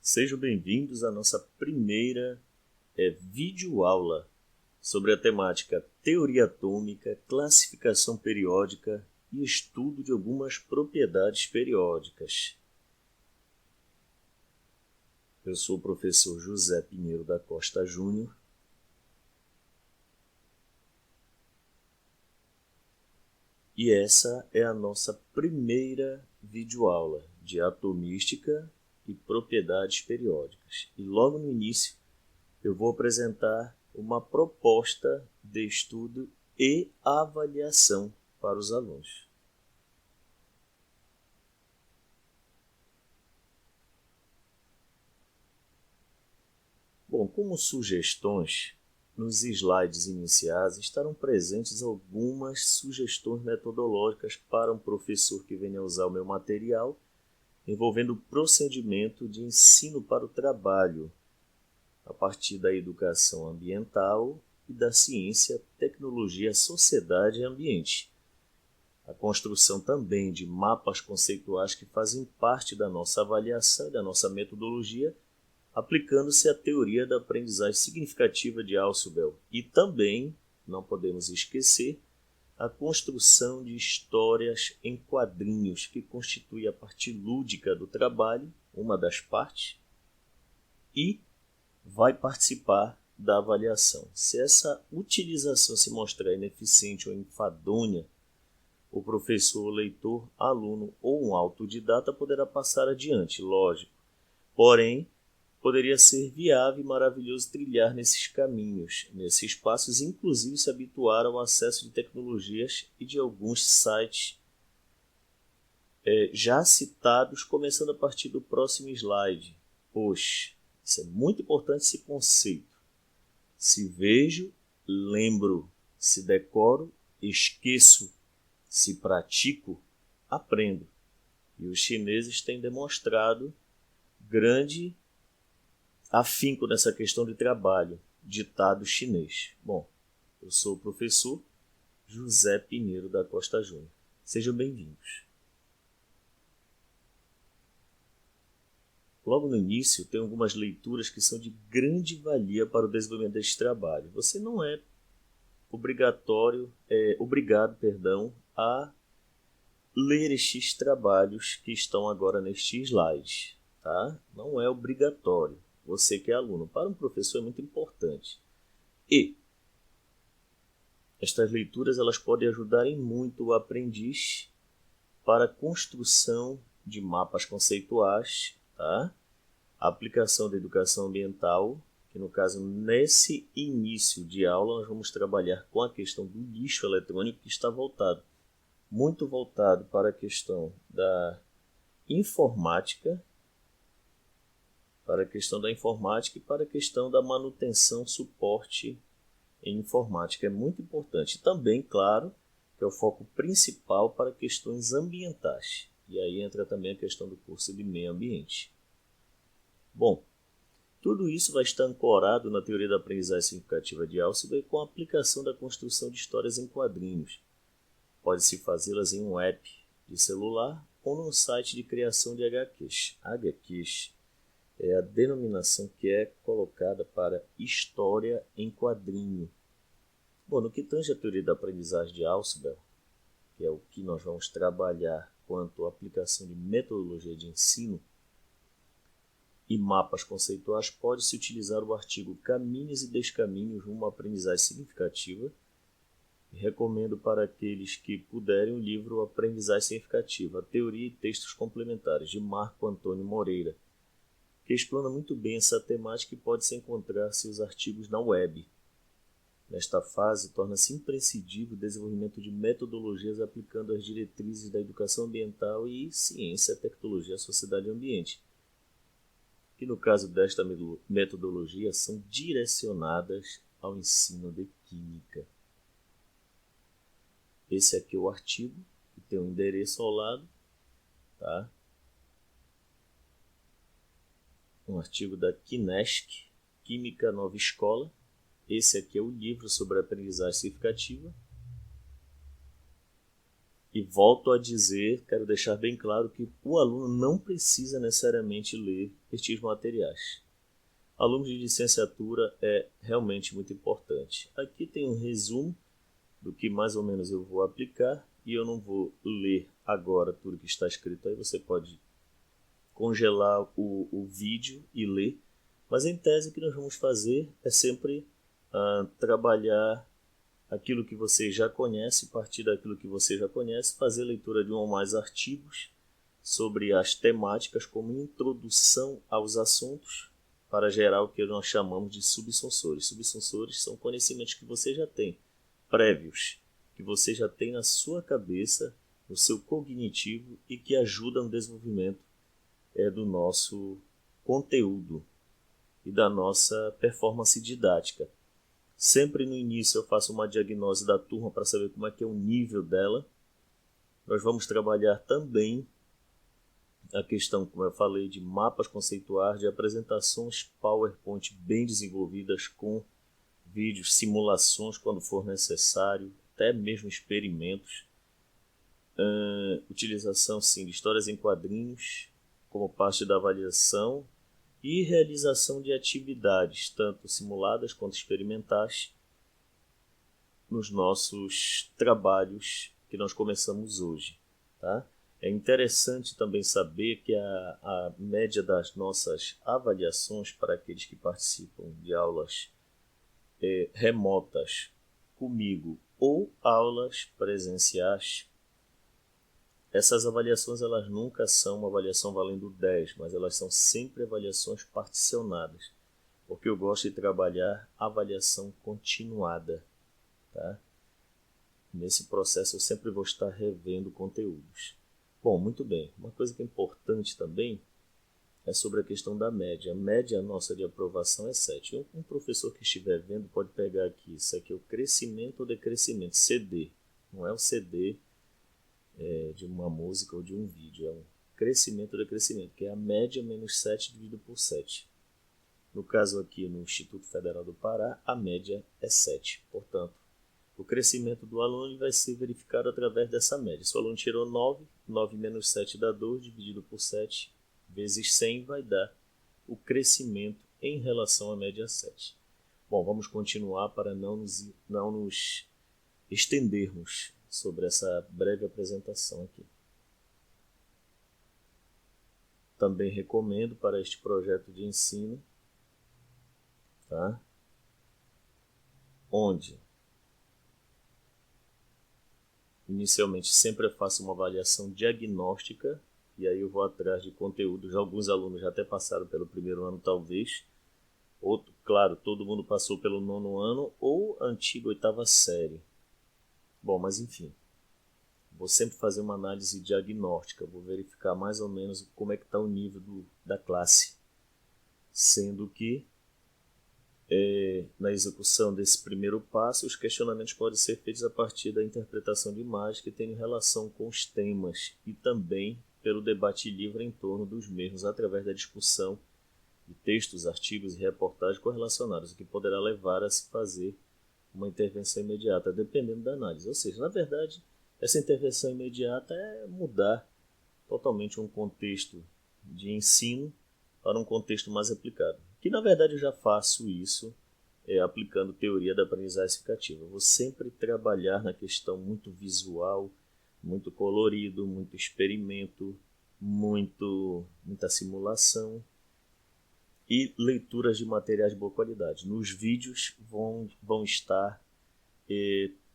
Sejam bem-vindos à nossa primeira videoaula sobre a temática teoria atômica, classificação periódica e estudo de algumas propriedades periódicas. Eu sou o professor José Pinheiro da Costa Júnior. E essa é a nossa primeira videoaula de atomística e propriedades periódicas. E logo no início eu vou apresentar uma proposta de estudo e avaliação para os alunos. Bom, como sugestões, nos slides iniciais estarão presentes algumas sugestões metodológicas para um professor que venha usar o meu material envolvendo o procedimento de ensino para o trabalho, a partir da educação ambiental e da ciência, tecnologia, sociedade e ambiente. A construção também de mapas conceituais que fazem parte da nossa avaliação e da nossa metodologia, aplicando-se à teoria da aprendizagem significativa de Ausubel. E também, não podemos esquecer, a construção de histórias em quadrinhos, que constitui a parte lúdica do trabalho, uma das partes, e vai participar da avaliação. Se essa utilização se mostrar ineficiente ou enfadonha, o professor, o leitor, aluno ou um autodidata poderá passar adiante, lógico. Porém, poderia ser viável e maravilhoso trilhar nesses caminhos, nesses passos, inclusive se habituar ao acesso de tecnologias e de alguns sites já citados, começando a partir do próximo slide. Pois, isso é muito importante, esse conceito. Se vejo, lembro. Se decoro, esqueço. Se pratico, aprendo. E os chineses têm demonstrado grande afinco nessa questão de trabalho, ditado chinês. Bom, eu sou o professor José Pinheiro da Costa Júnior. Sejam bem-vindos. Logo no início, tem algumas leituras que são de grande valia para o desenvolvimento deste trabalho. Você não é obrigado, a ler estes trabalhos que estão agora neste slide. Tá? Não é obrigatório. Você que é aluno. Para um professor é muito importante. E estas leituras elas podem ajudar em muito o aprendiz para a construção de mapas conceituais, tá? A aplicação da educação ambiental, que no caso, nesse início de aula, nós vamos trabalhar com a questão do lixo eletrônico, que está muito voltado para a questão da informática, e para a questão da manutenção, suporte em informática. É muito importante. E também, claro, que é o foco principal para questões ambientais. E aí entra também a questão do curso de meio ambiente. Bom, tudo isso vai estar ancorado na teoria da aprendizagem significativa de Ausubel com a aplicação da construção de histórias em quadrinhos. Pode-se fazê-las em um app de celular ou num site de criação de HQs. HQs é a denominação que é colocada para história em quadrinho. Bom, no que tange a teoria da aprendizagem de Ausubel, que é o que nós vamos trabalhar quanto à aplicação de metodologia de ensino e mapas conceituais, pode-se utilizar o artigo Caminhos e Descaminhos rumo à aprendizagem significativa. E recomendo para aqueles que puderem o livro Aprendizagem Significativa, a Teoria e Textos Complementares, de Marco Antônio Moreira, que explana muito bem essa temática e pode-se encontrar seus artigos na web. Nesta fase, torna-se imprescindível o desenvolvimento de metodologias aplicando as diretrizes da educação ambiental e ciência, tecnologia, sociedade e ambiente, que no caso desta metodologia são direcionadas ao ensino de química. Esse aqui é o artigo, que tem um endereço ao lado, tá? um artigo da Kinesc, Química Nova Escola. Esse aqui é o livro sobre a aprendizagem significativa. E volto a dizer, quero deixar bem claro que o aluno não precisa necessariamente ler estes materiais. Aluno de licenciatura é realmente muito importante. Aqui tem um resumo do que mais ou menos eu vou aplicar e eu não vou ler agora tudo que está escrito aí. Você pode congelar o vídeo e ler, mas em tese o que nós vamos fazer é sempre trabalhar aquilo que você já conhece, partir daquilo que você já conhece, fazer leitura de um ou mais artigos sobre as temáticas como introdução aos assuntos para gerar o que nós chamamos de subsensores. Subsensores são conhecimentos que você já tem, prévios, que você já tem na sua cabeça, no seu cognitivo e que ajudam no desenvolvimento do nosso conteúdo e da nossa performance didática. Sempre no início eu faço uma diagnose da turma para saber como é que é o nível dela. Nós vamos trabalhar também a questão, como eu falei, de mapas conceituais, de apresentações PowerPoint bem desenvolvidas com vídeos, simulações quando for necessário, até mesmo experimentos. Utilização sim, de histórias em quadrinhos como parte da avaliação e realização de atividades, tanto simuladas quanto experimentais, nos nossos trabalhos que nós começamos hoje. Tá? É interessante também saber que a média das nossas avaliações para aqueles que participam de aulas remotas comigo ou aulas presenciais, essas avaliações elas nunca são uma avaliação valendo 10, mas elas são sempre avaliações particionadas, porque eu gosto de trabalhar avaliação continuada. Tá? Nesse processo eu sempre vou estar revendo conteúdos. Bom, muito bem. Uma coisa que é importante também é sobre a questão da média. A média nossa de aprovação é 7. Um professor que estiver vendo pode pegar aqui, isso aqui é o crescimento ou decrescimento, CD. Não é o CD de uma música ou de um vídeo, é um crescimento ou decrescimento, que é a média menos 7 dividido por 7. No caso aqui no Instituto Federal do Pará, a média é 7. Portanto, o crescimento do aluno vai ser verificado através dessa média. Se o aluno tirou 9, 9 menos 7 dá 2, dividido por 7 vezes 100 vai dar o crescimento em relação à média 7. Bom, vamos continuar para não nos estendermos sobre essa breve apresentação aqui. Também recomendo para este projeto de ensino, tá? Onde inicialmente sempre eu faço uma avaliação diagnóstica e aí eu vou atrás de conteúdos. Alguns alunos já até passaram pelo primeiro ano talvez, outro, claro, todo mundo passou pelo 9º ano ou antiga 8ª série. Bom, mas enfim, vou sempre fazer uma análise diagnóstica, vou verificar mais ou menos como é que está o nível da classe, sendo que na execução desse primeiro passo, os questionamentos podem ser feitos a partir da interpretação de imagens que tem relação com os temas e também pelo debate livre em torno dos mesmos, através da discussão de textos, artigos e reportagens correlacionados, o que poderá levar a se fazer uma intervenção imediata, dependendo da análise. Ou seja, na verdade, essa intervenção imediata é mudar totalmente um contexto de ensino para um contexto mais aplicado. Que na verdade eu já faço isso aplicando teoria da aprendizagem significativa. Eu vou sempre trabalhar na questão muito visual, muito colorido, muito experimento, muita simulação e leituras de materiais de boa qualidade. Nos vídeos vão estar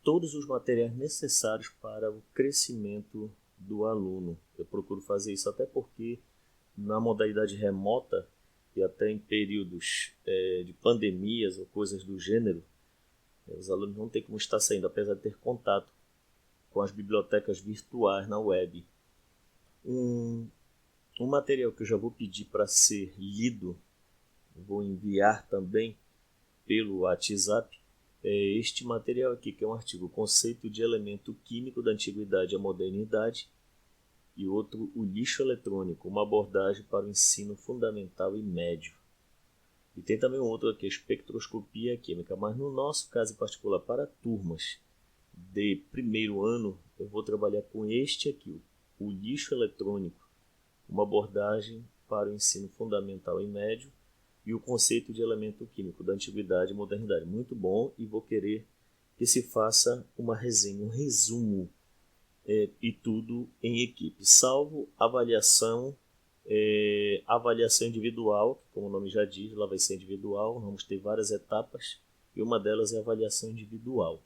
todos os materiais necessários para o crescimento do aluno. Eu procuro fazer isso até porque na modalidade remota e até em períodos de pandemias ou coisas do gênero, os alunos não têm como estar saindo, apesar de ter contato com as bibliotecas virtuais na web. Um material que eu já vou pedir para ser lido, vou enviar também pelo WhatsApp, é este material aqui, que é um artigo Conceito de Elemento Químico da Antiguidade à Modernidade, e outro o lixo eletrônico, uma abordagem para o ensino fundamental e médio. E tem também um outro aqui, a espectroscopia química, mas no nosso caso em particular, para turmas de primeiro ano, eu vou trabalhar com este aqui, o lixo eletrônico, uma abordagem para o ensino fundamental e médio, e o conceito de elemento químico da antiguidade e modernidade. Muito bom, e vou querer que se faça uma resenha, um resumo, e tudo em equipe, salvo avaliação individual, que como o nome já diz, ela vai ser individual, vamos ter várias etapas, e uma delas é a avaliação individual,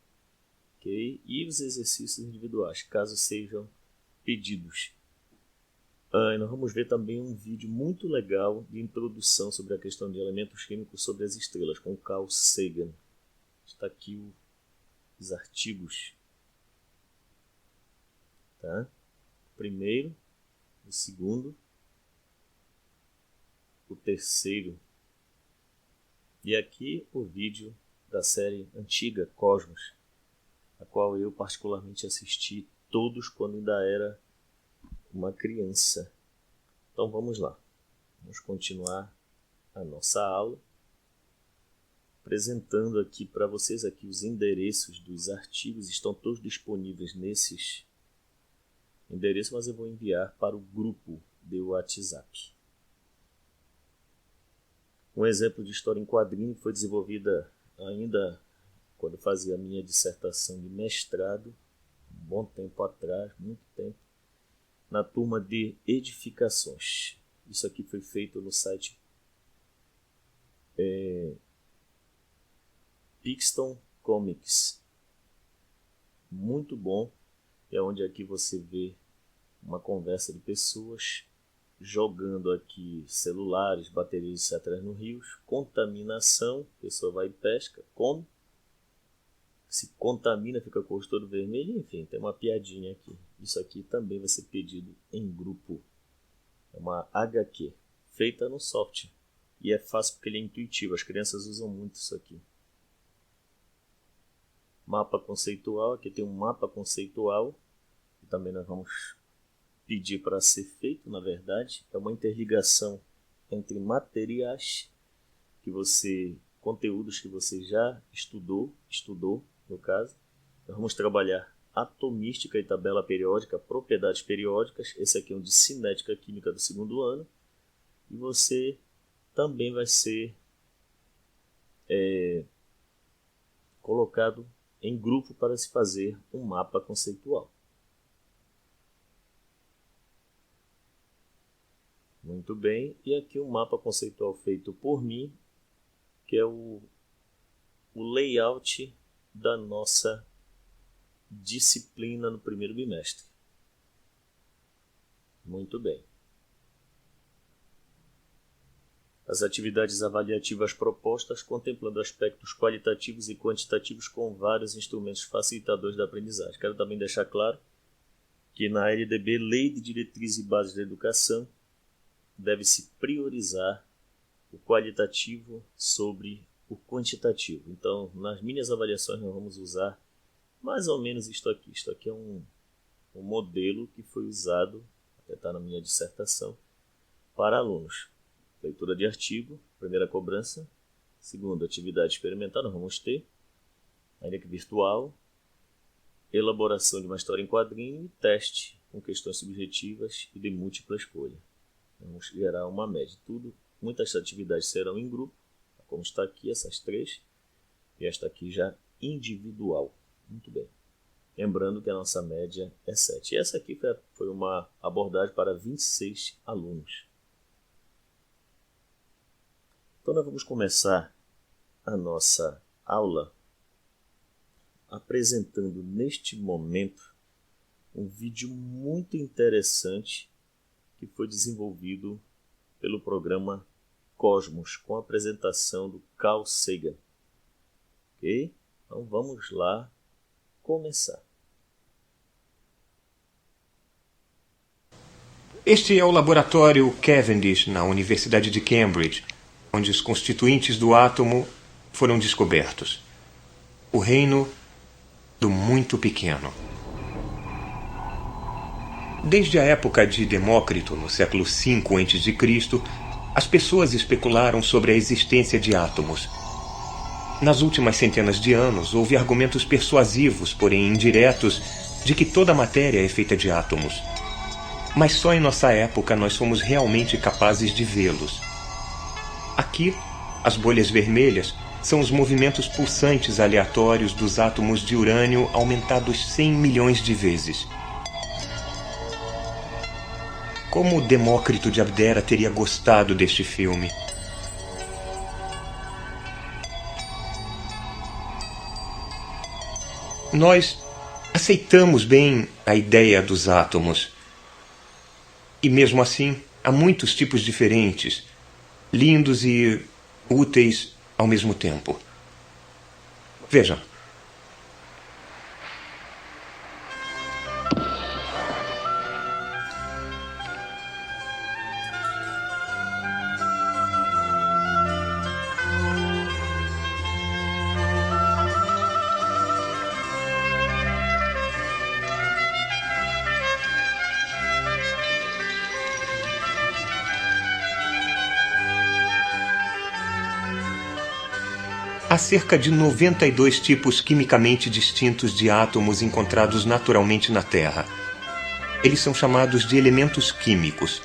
ok? E os exercícios individuais, caso sejam pedidos. E nós vamos ver também um vídeo muito legal de introdução sobre a questão de elementos químicos sobre as estrelas, com Carl Sagan. Está aqui os artigos. Tá? O primeiro, o segundo, o terceiro. E aqui o vídeo da série antiga Cosmos, a qual eu particularmente assisti todos quando ainda era uma criança. Então vamos lá, vamos continuar a nossa aula, apresentando aqui para vocês aqui os endereços dos artigos, estão todos disponíveis nesses endereços, mas eu vou enviar para o grupo de WhatsApp. Um exemplo de história em quadrinho que foi desenvolvida ainda quando eu fazia a minha dissertação de mestrado, um bom tempo atrás, muito tempo, na turma de edificações. Isso aqui foi feito no site Pixton Comics. Muito bom. É onde aqui você vê uma conversa de pessoas jogando aqui celulares, baterias, etc. no rios. Contaminação, a pessoa vai e pesca, come, se contamina, fica com o rosto todo vermelho, enfim, tem uma piadinha aqui. Isso aqui também vai ser pedido em grupo. É uma HQ, feita no software. E é fácil porque ele é intuitivo, as crianças usam muito isso aqui. Mapa conceitual, aqui tem um mapa conceitual, que também nós vamos pedir para ser feito, na verdade. É uma interligação entre materiais, conteúdos que você já estudou no caso. Nós vamos trabalhar atomística e tabela periódica, propriedades periódicas. Esse aqui é um de cinética química do segundo ano. E você também vai ser colocado em grupo para se fazer um mapa conceitual. Muito bem, e aqui um mapa conceitual feito por mim, que é o layout da nossa disciplina no primeiro bimestre. Muito bem. As atividades avaliativas propostas contemplando aspectos qualitativos e quantitativos com vários instrumentos facilitadores da aprendizagem. Quero também deixar claro que na LDB, Lei de Diretrizes e Bases da Educação, deve-se priorizar o qualitativo sobre o quantitativo. Então, nas minhas avaliações, nós vamos usar mais ou menos isto aqui. Isto aqui é um modelo que foi usado, até está na minha dissertação, para alunos. Leitura de artigo, primeira cobrança. Segunda, atividade experimental, nós vamos ter, ainda que virtual. Elaboração de uma história em quadrinho e teste com questões subjetivas e de múltipla escolha. Vamos gerar uma média. Muitas atividades serão em grupo, como está aqui, essas três. E esta aqui já individual. Muito bem. Lembrando que a nossa média é 7. E essa aqui foi uma abordagem para 26 alunos. Então nós vamos começar a nossa aula apresentando neste momento um vídeo muito interessante que foi desenvolvido pelo programa Cosmos, com a apresentação do Carl Sagan. Ok? Então vamos lá começar. Este é o laboratório Cavendish, na Universidade de Cambridge, onde os constituintes do átomo foram descobertos. O reino do muito pequeno. Desde a época de Demócrito, no século V a.C., as pessoas especularam sobre a existência de átomos. Nas últimas centenas de anos, houve argumentos persuasivos, porém indiretos, de que toda a matéria é feita de átomos. Mas só em nossa época nós somos realmente capazes de vê-los. Aqui, as bolhas vermelhas são os movimentos pulsantes aleatórios dos átomos de urânio aumentados 100 milhões de vezes. Como Demócrito de Abdera teria gostado deste filme? Nós aceitamos bem a ideia dos átomos. E mesmo assim, há muitos tipos diferentes, lindos e úteis ao mesmo tempo. Vejam. Há cerca de 92 tipos quimicamente distintos de átomos encontrados naturalmente na Terra. Eles são chamados de elementos químicos.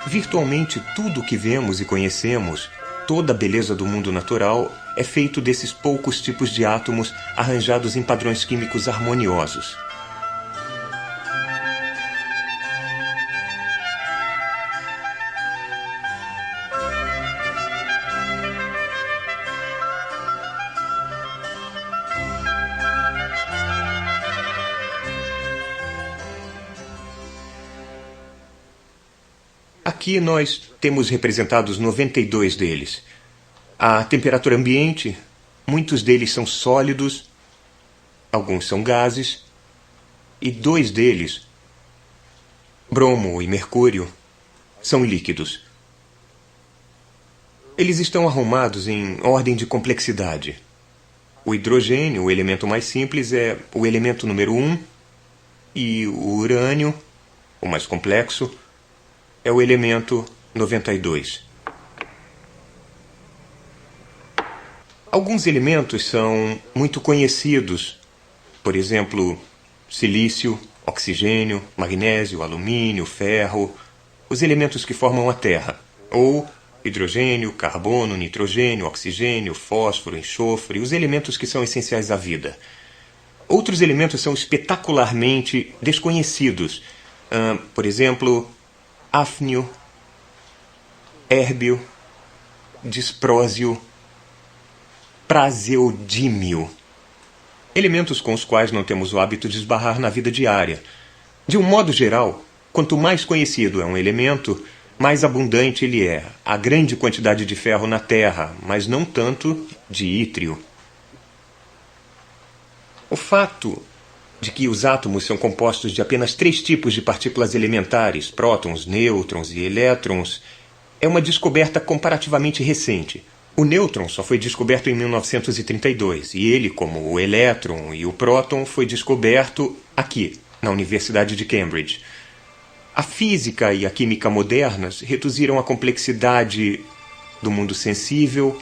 Virtualmente tudo o que vemos e conhecemos, toda a beleza do mundo natural, é feito desses poucos tipos de átomos arranjados em padrões químicos harmoniosos. Aqui nós temos representados 92 deles. À temperatura ambiente, muitos deles são sólidos, alguns são gases, e 2 deles, bromo e mercúrio, são líquidos. Eles estão arrumados em ordem de complexidade. O hidrogênio, o elemento mais simples, é o elemento número 1, e o urânio, o mais complexo, é o elemento 92. Alguns elementos são muito conhecidos, por exemplo, silício, oxigênio, magnésio, alumínio, ferro, os elementos que formam a Terra, ou hidrogênio, carbono, nitrogênio, oxigênio, fósforo, enxofre, os elementos que são essenciais à vida. Outros elementos são espetacularmente desconhecidos, por exemplo, hafnio, érbio, disprósio, praseodímio. Elementos com os quais não temos o hábito de esbarrar na vida diária. De um modo geral, quanto mais conhecido é um elemento, mais abundante ele é. Há grande quantidade de ferro na Terra, mas não tanto de ítrio. O fato de que os átomos são compostos de apenas 3 tipos de partículas elementares, prótons, nêutrons e elétrons, é uma descoberta comparativamente recente. O nêutron só foi descoberto em 1932, e ele, como o elétron e o próton, foi descoberto aqui, na Universidade de Cambridge. A física e a química modernas reduziram a complexidade do mundo sensível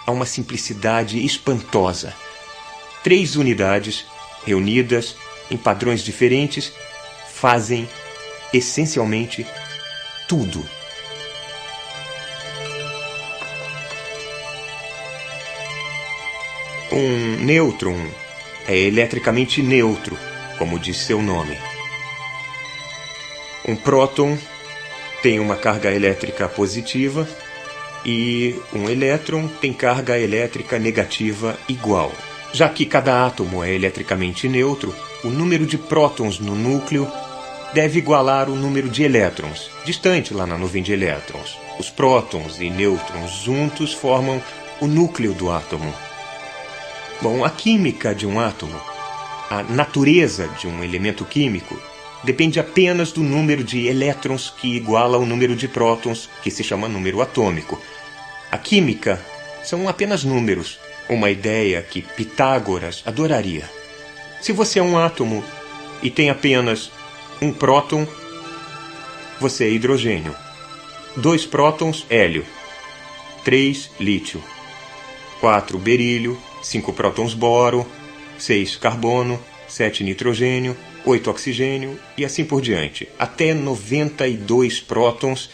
a uma simplicidade espantosa. 3 unidades, reunidas em padrões diferentes, fazem, essencialmente, tudo. Um nêutron é eletricamente neutro, como diz seu nome. Um próton tem uma carga elétrica positiva e um elétron tem carga elétrica negativa igual. Já que cada átomo é eletricamente neutro, o número de prótons no núcleo deve igualar o número de elétrons, distante lá na nuvem de elétrons. Os prótons e nêutrons juntos formam o núcleo do átomo. Bom, a química de um átomo, a natureza de um elemento químico, depende apenas do número de elétrons que iguala ao número de prótons, que se chama número atômico. A química são apenas números, uma ideia que Pitágoras adoraria. Se você é um átomo e tem apenas um próton, você é hidrogênio. 2 prótons, hélio. 3, lítio. 4, berílio. 5 prótons, boro. 6, carbono. 7, nitrogênio. 8, oxigênio e assim por diante, até 92 prótons,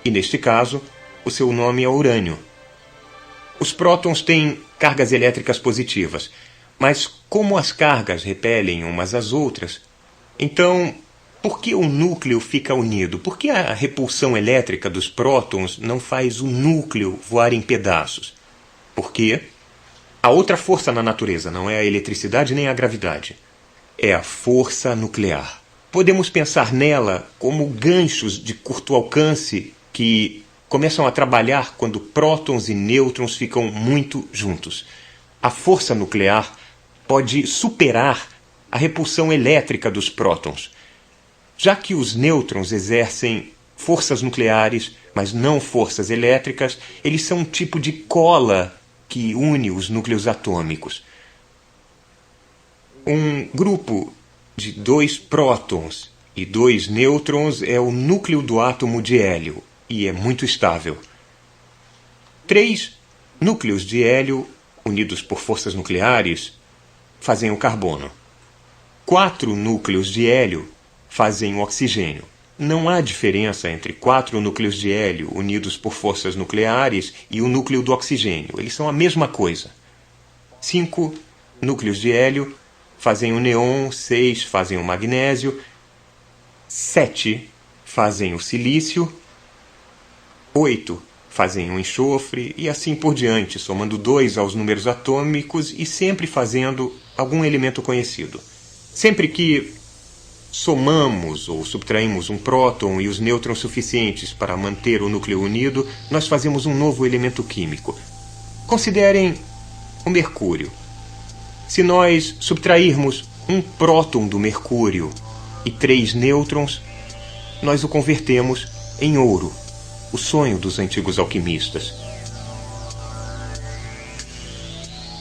e neste caso, o seu nome é urânio. Os prótons têm cargas elétricas positivas, mas como as cargas repelem umas às outras, então, por que o núcleo fica unido? Por que a repulsão elétrica dos prótons não faz o núcleo voar em pedaços? Porque a outra força na natureza não é a eletricidade nem a gravidade. É a força nuclear. Podemos pensar nela como ganchos de curto alcance que começam a trabalhar quando prótons e nêutrons ficam muito juntos. A força nuclear pode superar a repulsão elétrica dos prótons. Já que os nêutrons exercem forças nucleares, mas não forças elétricas, eles são um tipo de cola que une os núcleos atômicos. Um grupo de 2 prótons e 2 nêutrons é o núcleo do átomo de hélio e é muito estável. 3 núcleos de hélio, unidos por forças nucleares, fazem o carbono. 4 núcleos de hélio fazem o oxigênio. Não há diferença entre 4 núcleos de hélio unidos por forças nucleares e o núcleo do oxigênio. Eles são a mesma coisa. 5 núcleos de hélio fazem o neon, 6 fazem o magnésio, 7 fazem o silício, 8 fazem o enxofre e assim por diante, somando 2 aos números atômicos e sempre fazendo algum elemento conhecido. Sempre que somamos ou subtraímos um próton e os nêutrons suficientes para manter o núcleo unido, nós fazemos um novo elemento químico. Considerem o mercúrio. Se nós subtrairmos um próton do mercúrio e 3 nêutrons, nós o convertemos em ouro, o sonho dos antigos alquimistas.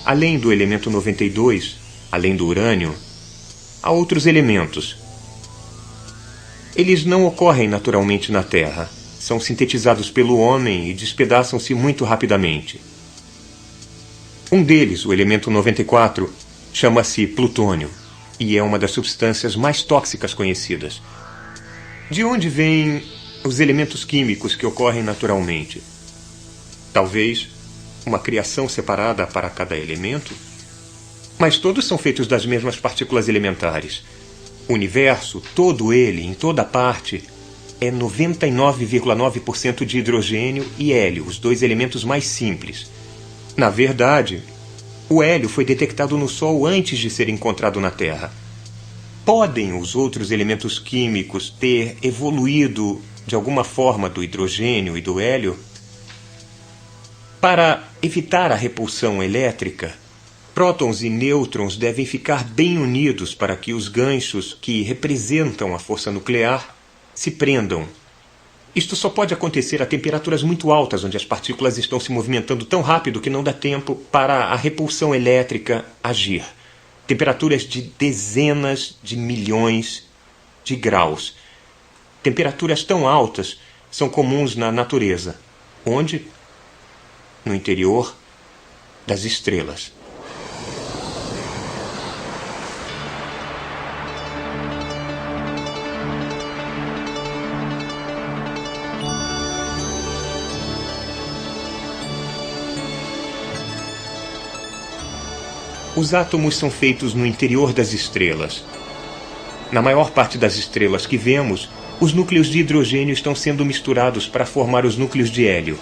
Além do elemento 92, além do urânio, há outros elementos. Eles não ocorrem naturalmente na Terra, são sintetizados pelo homem e despedaçam-se muito rapidamente. Um deles, o elemento 94, chama-se plutônio e é uma das substâncias mais tóxicas conhecidas. De onde vêm os elementos químicos que ocorrem naturalmente? Talvez uma criação separada para cada elemento? Mas todos são feitos das mesmas partículas elementares. O universo, todo ele, em toda parte, é 99,9% de hidrogênio e hélio, os 2 elementos mais simples. Na verdade, o hélio foi detectado no Sol antes de ser encontrado na Terra. Podem os outros elementos químicos ter evoluído de alguma forma do hidrogênio e do hélio? Para evitar a repulsão elétrica, prótons e nêutrons devem ficar bem unidos para que os ganchos que representam a força nuclear se prendam. Isto só pode acontecer a temperaturas muito altas, onde as partículas estão se movimentando tão rápido que não dá tempo para a repulsão elétrica agir. Temperaturas de dezenas de milhões de graus. Temperaturas tão altas são comuns na natureza. Onde? No interior das estrelas. Os átomos são feitos no interior das estrelas. Na maior parte das estrelas que vemos, os núcleos de hidrogênio estão sendo misturados para formar os núcleos de hélio.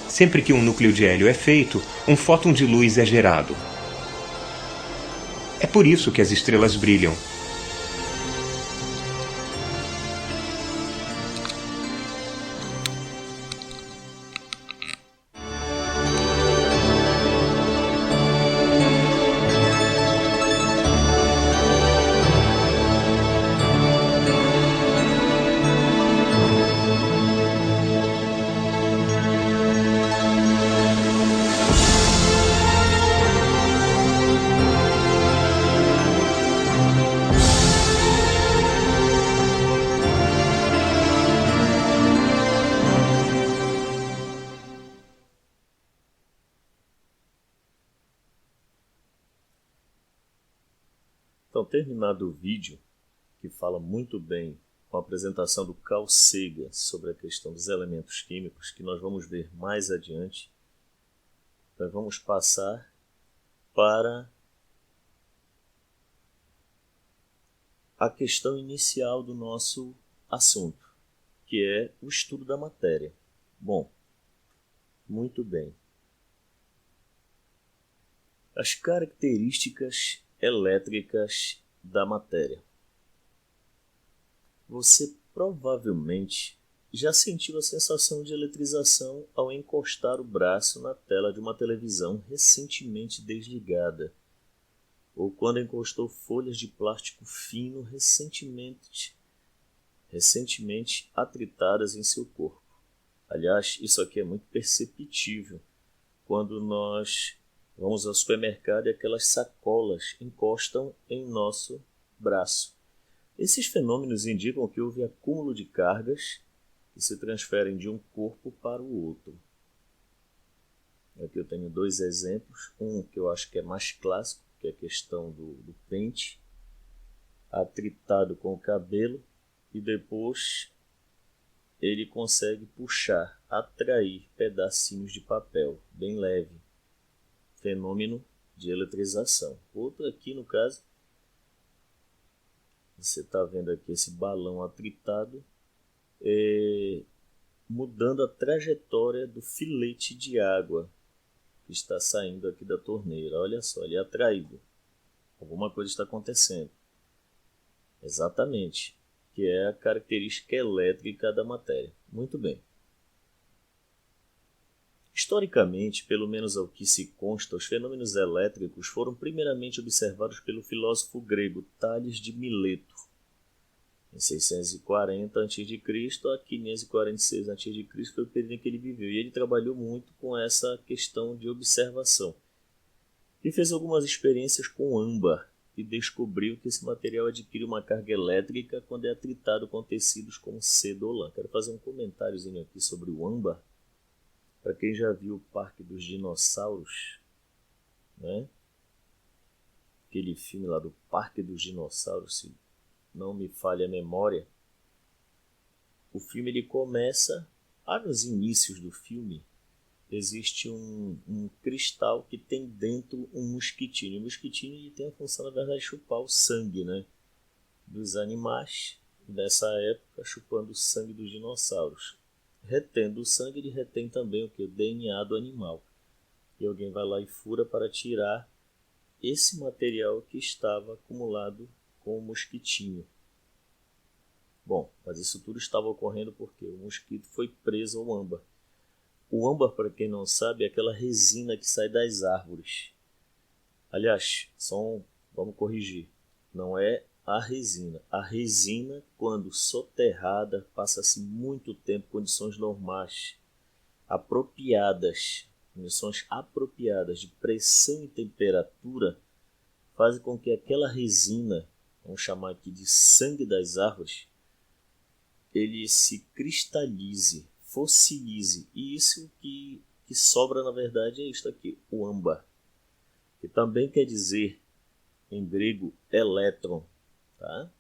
Sempre que um núcleo de hélio é feito, um fóton de luz é gerado. É por isso que as estrelas brilham. Então, terminado o vídeo, que fala muito bem com a apresentação do Carl Sagan sobre a questão dos elementos químicos, que nós vamos ver mais adiante, nós vamos passar para a questão inicial do nosso assunto, que é o estudo da matéria. Bom, muito bem. As características elétricas da matéria. Você provavelmente já sentiu a sensação de eletrização ao encostar o braço na tela de uma televisão recentemente desligada, ou quando encostou folhas de plástico fino recentemente atritadas em seu corpo. Aliás, isso aqui é muito perceptível quando nós vamos ao supermercado e aquelas sacolas encostam em nosso braço. Esses fenômenos indicam que houve acúmulo de cargas que se transferem de um corpo para o outro. Aqui eu tenho dois exemplos. Um que eu acho que é mais clássico, que é a questão do pente atritado com o cabelo e depois ele consegue puxar, atrair pedacinhos de papel bem leve. Fenômeno de eletrização. Outro aqui no caso, você está vendo aqui esse balão atritado mudando a trajetória do filete de água que está saindo aqui da torneira. Olha só, ele é atraído. Alguma coisa está acontecendo. Exatamente, que é a característica elétrica da matéria. Muito bem. Historicamente, pelo menos ao que se consta, os fenômenos elétricos foram primeiramente observados pelo filósofo grego Tales de Mileto, em 640 a.C. a 546 a.C. foi o período em que ele viveu, e ele trabalhou muito com essa questão de observação. E fez algumas experiências com âmbar e descobriu que esse material adquire uma carga elétrica quando é atritado com tecidos como seda ou lã. Quero fazer um comentáriozinho aqui sobre o âmbar. Para quem já viu o Parque dos Dinossauros, né? Aquele filme lá do Parque dos Dinossauros, se não me falha a memória, o filme ele começa, nos inícios do filme, existe um cristal que tem dentro um mosquitinho. O mosquitinho ele tem a função, na verdade, de chupar o sangue, né, dos animais, nessa época, chupando o sangue dos dinossauros. Retendo o sangue, ele retém também o que? O DNA do animal. E alguém vai lá e fura para tirar esse material que estava acumulado com o mosquitinho. Bom, mas isso tudo estava ocorrendo porque o mosquito foi preso ao âmbar. O âmbar, para quem não sabe, é aquela resina que sai das árvores. Aliás, vamos corrigir, não é a resina. A resina, quando soterrada, passa-se muito tempo, condições normais, condições apropriadas de pressão e temperatura, fazem com que aquela resina, vamos chamar aqui de sangue das árvores, ele se cristalize, fossilize. E isso que sobra, na verdade, é isto aqui, o âmbar, que também quer dizer, em grego, elétron. Tá?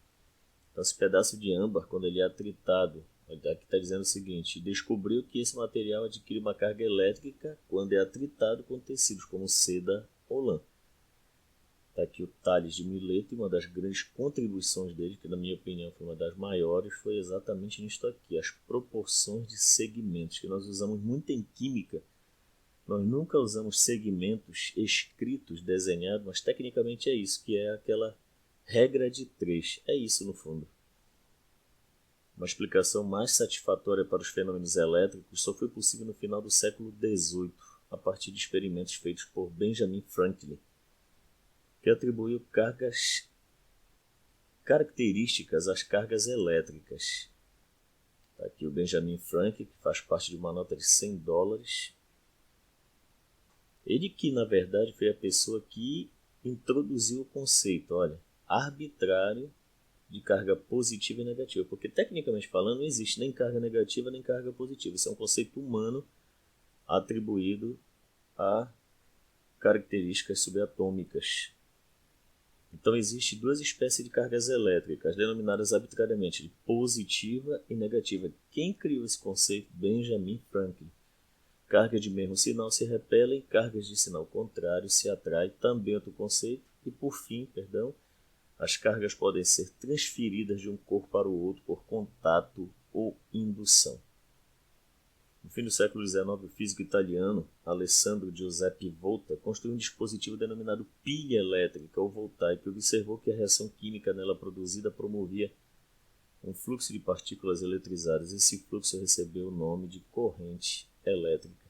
Então, esse pedaço de âmbar, quando ele é atritado, aqui está dizendo o seguinte: descobriu que esse material adquire uma carga elétrica quando é atritado com tecidos como seda ou lã. Está aqui o Tales de Mileto, e uma das grandes contribuições dele, que na minha opinião foi uma das maiores, foi exatamente nisto aqui, as proporções de segmentos, que nós usamos muito em química. Nós nunca usamos segmentos escritos, desenhados, mas tecnicamente é isso, que é aquela regra de 3. É isso no fundo. Uma explicação mais satisfatória para os fenômenos elétricos só foi possível no final do século XVIII, a partir de experimentos feitos por Benjamin Franklin, que atribuiu características às cargas elétricas. Tá aqui o Benjamin Franklin, que faz parte de uma nota de $100. Ele que, na verdade, foi a pessoa que introduziu o conceito, olha, arbitrário de carga positiva e negativa, porque tecnicamente falando não existe nem carga negativa nem carga positiva. Isso é um conceito humano atribuído a características subatômicas. Então existem duas espécies de cargas elétricas, denominadas arbitrariamente de positiva e negativa. Quem criou esse conceito? Benjamin Franklin. Cargas de mesmo sinal se repelem, cargas de sinal contrário se atraem, também outro conceito. E por fim, as cargas podem ser transferidas de um corpo para o outro por contato ou indução. No fim do século XIX, o físico italiano Alessandro Giuseppe Volta construiu um dispositivo denominado pilha elétrica ou voltaica e observou que a reação química nela produzida promovia um fluxo de partículas eletrizadas. Esse fluxo recebeu o nome de corrente elétrica.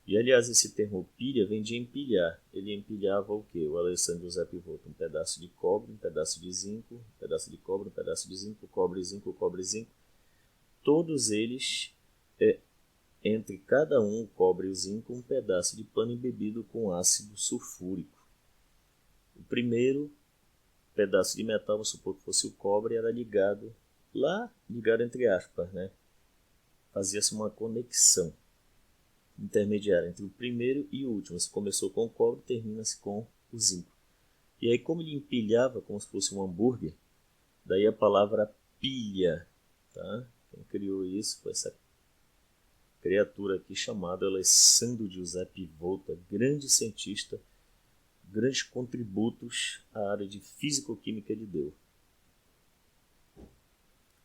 E, aliás, esse termo pilha vem de empilhar. Ele empilhava o quê? O Alessandro Giuseppe Volta. Um pedaço de cobre, um pedaço de zinco, um pedaço de cobre, um pedaço de zinco, cobre, zinco, cobre, zinco. Todos eles, entre cada um, o cobre e o zinco, um pedaço de pano embebido com ácido sulfúrico. O primeiro pedaço de metal, vamos supor que fosse o cobre, era ligado entre aspas, né? Fazia-se uma conexão intermediária entre o primeiro e o último. Se começou com o cobre, termina-se com o zinco. E aí, como ele empilhava como se fosse um hambúrguer, daí a palavra pilha, tá? Quem criou isso foi essa criatura aqui chamada Alessandro Giuseppe Volta, grande cientista, grandes contributos à área de físico-química ele deu.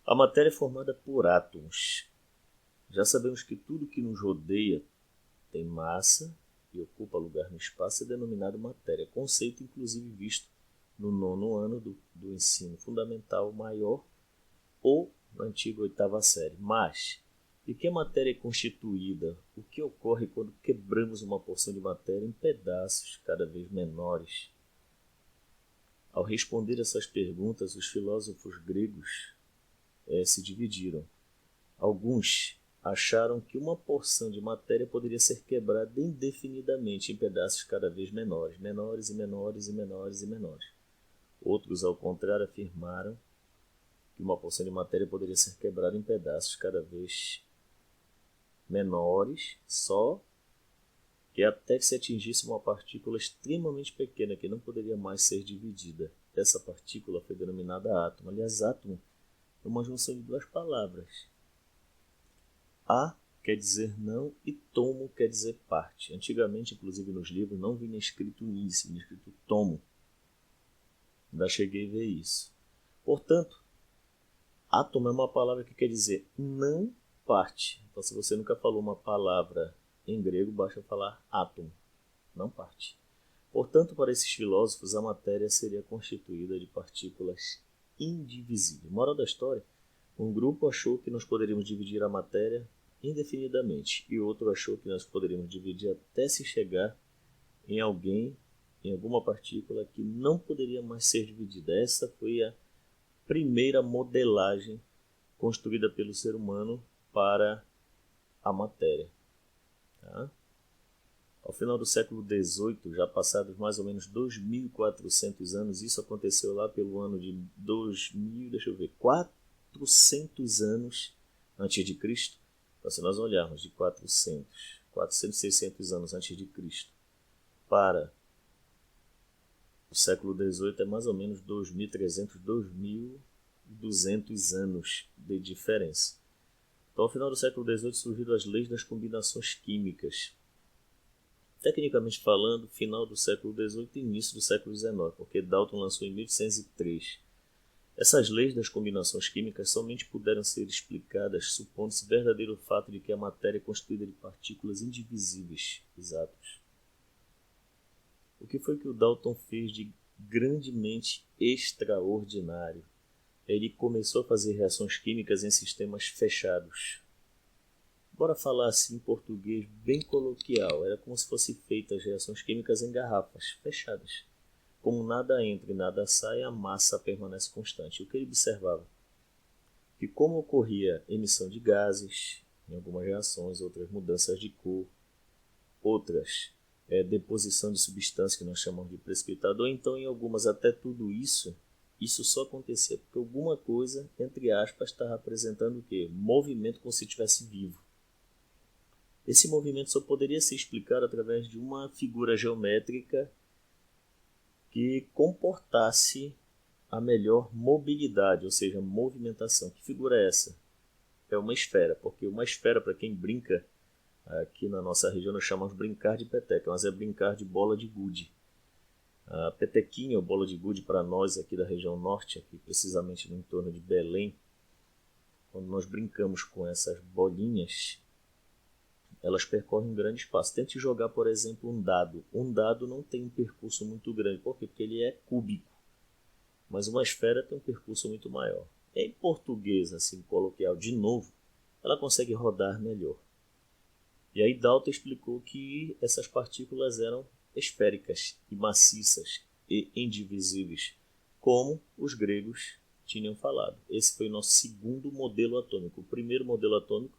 A matéria é formada por átomos. Já sabemos que tudo que nos rodeia tem massa e ocupa lugar no espaço, é denominado matéria. Conceito inclusive visto no 9º ano do ensino fundamental maior ou na antiga 8ª série. Mas, de que a matéria é constituída? O que ocorre quando quebramos uma porção de matéria em pedaços cada vez menores? Ao responder essas perguntas, os filósofos gregos se dividiram. Alguns acharam que uma porção de matéria poderia ser quebrada indefinidamente em pedaços cada vez menores, menores e menores e menores e menores. Outros, ao contrário, afirmaram que uma porção de matéria poderia ser quebrada em pedaços cada vez menores, só que até que se atingisse uma partícula extremamente pequena que não poderia mais ser dividida. Essa partícula foi denominada átomo. Aliás, átomo é uma junção de duas palavras. A quer dizer não e tomo quer dizer parte. Antigamente, inclusive nos livros, não vinha escrito nisso, vinha escrito tomo. Ainda cheguei a ver isso. Portanto, átomo é uma palavra que quer dizer não parte. Então, se você nunca falou uma palavra em grego, basta falar átomo, não parte. Portanto, para esses filósofos, a matéria seria constituída de partículas indivisíveis. Moral da história, um grupo achou que nós poderíamos dividir a matéria indefinidamente e outro achou que nós poderíamos dividir até se chegar em alguma partícula que não poderia mais ser dividida. Essa foi a primeira modelagem construída pelo ser humano para a matéria. Tá? Ao final do século XVIII, já passados mais ou menos 2.400 anos, isso aconteceu lá pelo ano de 400 anos antes de Cristo. Então, se nós olharmos de 400, 600 anos antes de Cristo para o século XVIII, é mais ou menos 2.300, 2.200 anos de diferença. Então, ao final do século XVIII, surgiram as leis das combinações químicas. Tecnicamente falando, final do século XVIII e início do século XIX, porque Dalton lançou em 1803. Essas leis das combinações químicas somente puderam ser explicadas supondo-se verdadeiro fato de que a matéria é constituída de partículas indivisíveis, exatos. O que foi que o Dalton fez de grandemente extraordinário? Ele começou a fazer reações químicas em sistemas fechados. Bora falar assim em português bem coloquial. Era como se fossem feitas reações químicas em garrafas fechadas. Como nada entra e nada sai, a massa permanece constante. O que ele observava? Que como ocorria emissão de gases em algumas reações, outras mudanças de cor, outras deposição de substâncias que nós chamamos de precipitador, então em algumas até tudo isso só acontecia porque alguma coisa, entre aspas, estava apresentando o quê? Movimento como se estivesse vivo. Esse movimento só poderia ser explicado através de uma figura geométrica que comportasse a melhor mobilidade, ou seja, movimentação. Que figura é essa? É uma esfera, porque uma esfera, para quem brinca, aqui na nossa região nós chamamos de brincar de peteca, mas é brincar de bola de gude. A petequinha ou bola de gude para nós aqui da região norte, aqui precisamente no entorno de Belém, quando nós brincamos com essas bolinhas, elas percorrem um grande espaço. Tente jogar, por exemplo, um dado. Um dado não tem um percurso muito grande. Por quê? Porque ele é cúbico. Mas uma esfera tem um percurso muito maior. Em português, assim, coloquial, de novo, ela consegue rodar melhor. E aí Dalton explicou que essas partículas eram esféricas e maciças e indivisíveis, como os gregos tinham falado. Esse foi o nosso segundo modelo atômico. O primeiro modelo atômico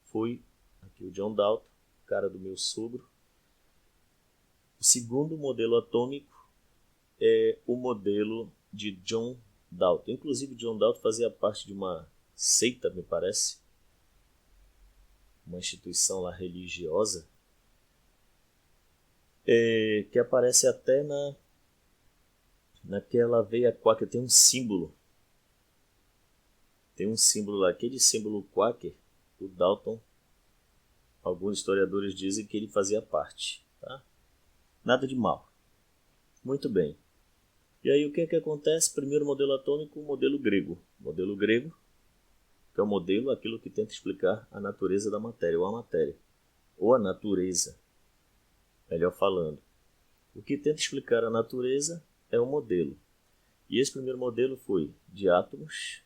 foi aqui o John Dalton, cara do meu sogro. O segundo modelo atômico é o modelo de John Dalton. Inclusive, John Dalton fazia parte de uma seita, me parece, uma instituição lá religiosa, que aparece até naquela veia Quaker. Tem um símbolo lá, aquele símbolo Quaker. O Dalton, alguns historiadores dizem que ele fazia parte, tá? Nada de mal. Muito bem. E aí o que acontece? Primeiro modelo atômico, o modelo grego. Modelo grego, que é o modelo, aquilo que tenta explicar a natureza da matéria, ou a matéria, ou a natureza, melhor falando. O que tenta explicar a natureza é o modelo. E esse primeiro modelo foi de átomos,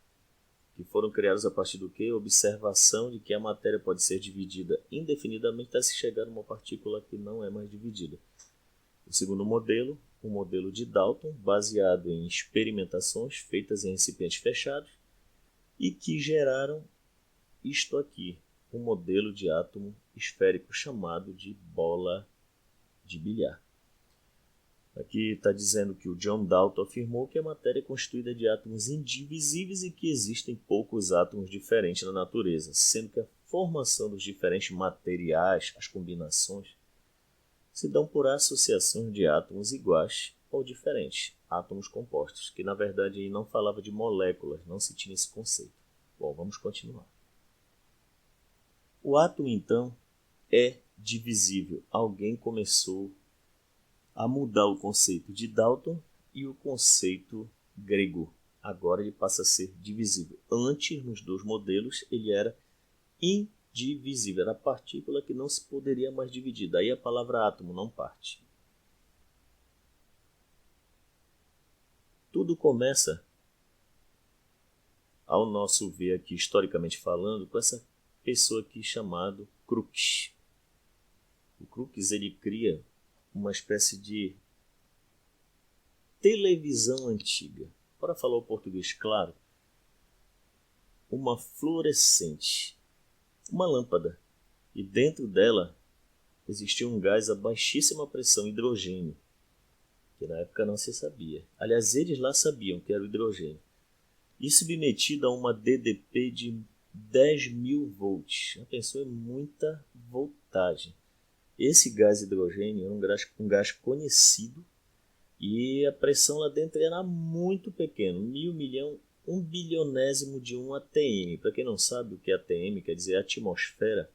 que foram criados a partir do quê? Observação de que a matéria pode ser dividida indefinidamente até se chegar numa partícula que não é mais dividida. O segundo modelo, o modelo de Dalton, baseado em experimentações feitas em recipientes fechados e que geraram isto aqui, um modelo de átomo esférico chamado de bola de bilhar. Aqui está dizendo que o John Dalton afirmou que a matéria é constituída de átomos indivisíveis e que existem poucos átomos diferentes na natureza, sendo que a formação dos diferentes materiais, as combinações, se dão por associações de átomos iguais ou diferentes, átomos compostos, que na verdade aí não falava de moléculas, não se tinha esse conceito. Bom, vamos continuar. O átomo, então, é divisível. Alguém começou a mudar o conceito de Dalton e o conceito grego. Agora ele passa a ser divisível. Antes, nos dois modelos, ele era indivisível. Era a partícula que não se poderia mais dividir. Daí a palavra átomo, não parte. Tudo começa, ao nosso ver aqui, historicamente falando, com essa pessoa aqui chamada Crookes. O Crookes, ele cria uma espécie de televisão antiga. Para falar o português claro, uma fluorescente, uma lâmpada. E dentro dela existia um gás a baixíssima pressão, hidrogênio, que na época não se sabia. Aliás, eles lá sabiam que era o hidrogênio. E submetido a uma DDP de 10.000 volts. Já pensou, é muita voltagem. Esse gás hidrogênio era um gás conhecido e a pressão lá dentro era muito pequena, 1.000 milhão, 1 bilionésimo de 1 atm. Para quem não sabe o que é atm, quer dizer atmosfera,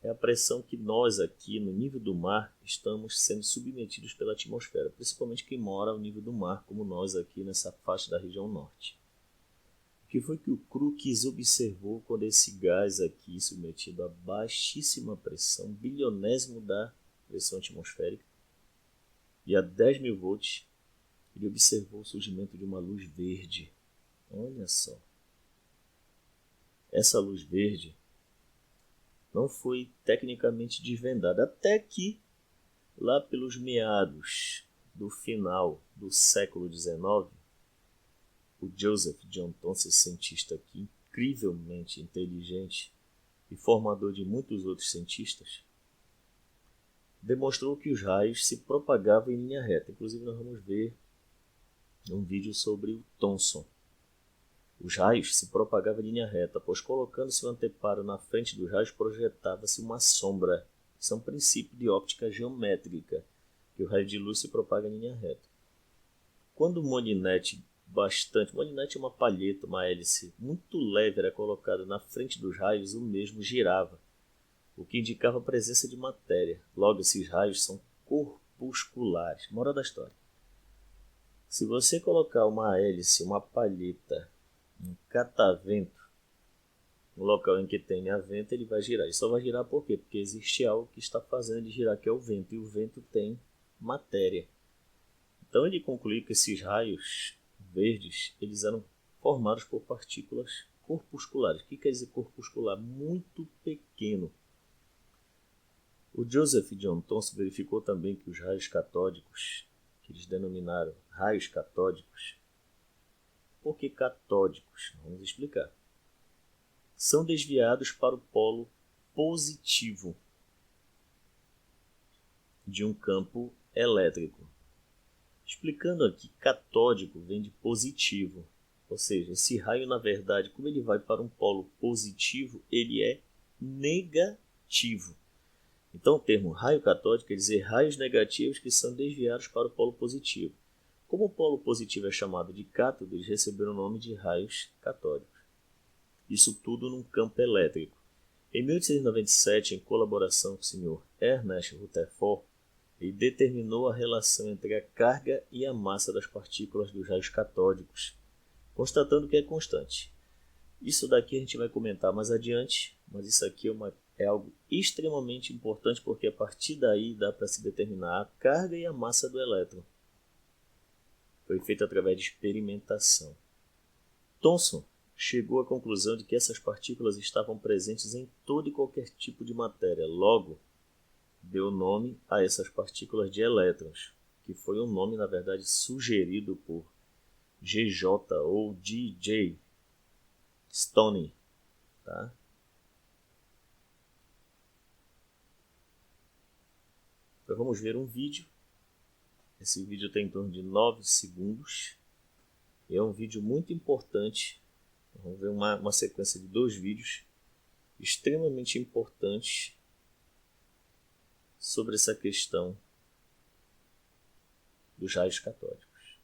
é a pressão que nós aqui no nível do mar estamos sendo submetidos pela atmosfera, principalmente quem mora ao nível do mar, como nós aqui nessa faixa da região norte. O que foi que o Crookes observou quando esse gás aqui, submetido a baixíssima pressão, bilionésimo da pressão atmosférica, e a 10.000 volts, ele observou o surgimento de uma luz verde. Olha só. Essa luz verde não foi tecnicamente desvendada, até que, lá pelos meados do final do século XIX, o Joseph John Thomson, cientista aqui, incrivelmente inteligente e formador de muitos outros cientistas, demonstrou que os raios se propagavam em linha reta. Inclusive nós vamos ver um vídeo sobre o Thomson. Os raios se propagavam em linha reta, pois colocando-se o anteparo na frente dos raios projetava-se uma sombra. Isso é um princípio de óptica geométrica, que o raio de luz se propaga em linha reta. Quando molinete molinete é uma palheta, uma hélice muito leve era colocada na frente dos raios, o mesmo girava, o que indicava a presença de matéria. Logo, esses raios são corpusculares. Moral da história: se você colocar uma hélice, uma palheta, um catavento no local em que tem vento, ele vai girar. Ele só vai girar por quê? Porque existe algo que está fazendo ele girar, que é o vento, e o vento tem matéria. Então ele concluiu que esses raios verdes, eles eram formados por partículas corpusculares. O que quer dizer corpuscular? Muito pequeno. O Joseph John Thomson verificou também que os raios catódicos, que eles denominaram raios catódicos, por que catódicos? Vamos explicar. São desviados para o polo positivo de um campo elétrico. Explicando aqui, catódico vem de positivo, ou seja, esse raio, na verdade, como ele vai para um polo positivo, ele é negativo. Então o termo raio catódico quer dizer raios negativos que são desviados para o polo positivo. Como o polo positivo é chamado de cátodo, eles receberam o nome de raios catódicos. Isso tudo num campo elétrico. Em 1897, em colaboração com o Sr. Ernest Rutherford, ele determinou a relação entre a carga e a massa das partículas dos raios catódicos, constatando que é constante. Isso daqui a gente vai comentar mais adiante, mas isso aqui é algo extremamente importante, porque a partir daí dá para se determinar a carga e a massa do elétron. Foi feito através de experimentação. Thomson chegou à conclusão de que essas partículas estavam presentes em todo e qualquer tipo de matéria. Logo, deu nome a essas partículas de elétrons, que foi um nome, na verdade, sugerido por GJ ou DJ Stoney. Tá? Então vamos ver um vídeo. Esse vídeo tem em torno de 9 segundos. E é um vídeo muito importante. Vamos ver uma sequência de 2 vídeos extremamente importantes sobre essa questão dos raios catódicos.